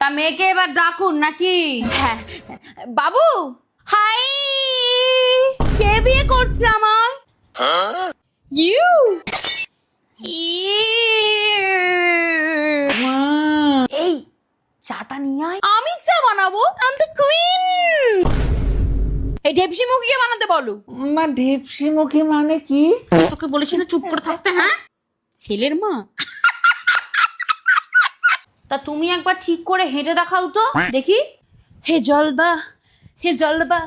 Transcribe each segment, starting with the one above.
তা মেয়েকে এবার ডাকুন নাকি? হ্যাঁ বাবু। হাই, কে বিয়ে করছে আমার? ইউ এই চাটা নিয়ে আয়। আমি চা বানাবো? আমি তো কুইন। এই ঢেপসি মুখিয়ে বানাতে বলো। মা ঢেপসি মুখী মানে কি? তোকে বলেছি না চুপ করে থাকতে। হ্যাঁ, ছেলের মা। তা তুমি একবার ঠিক করে হেঁটে দেখাও তো দেখি। হে জলবা, হে জলবা,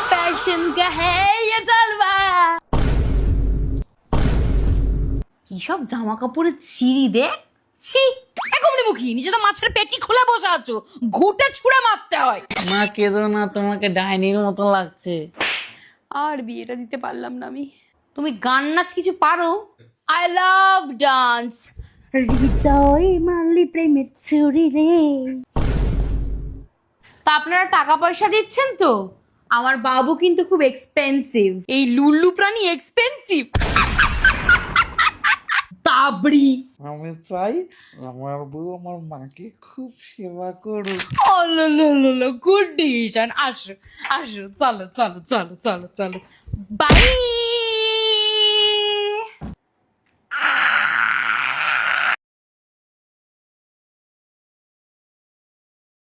ফ্যাশন কা হে ये জলবা। কি সব জামা কাপড়ের ছিঁড়ি দেখ। ছি, একমনি মুখী, নিজে তো মাছের পেটি খুলে বসে আছো, ঘুটে ছুঁড়ে মারতে হয়। মা কেঁদো না, তোমাকে ডাইনির মতো লাগছে। আর বিয়েটা দিতে পারলাম না আমি। তুমি গান নাচ কিছু পারো? I love dance. হৃদয় মালি প্রেমের ছুরি রে। তা আপনারা টাকা পয়সা দিচ্ছেন তো? আমার বাবু কিন্তু খুব এক্সপেন্সিভ। এই লুল্লু প্রাণী এক্সপেন্সিভ। তাবড়ি। আমি চাই আমার বউ আমার মাকে খুব সেবা করুক। Good decision. আসো আসো, চলো চলো চলো চলো চলো, বাই।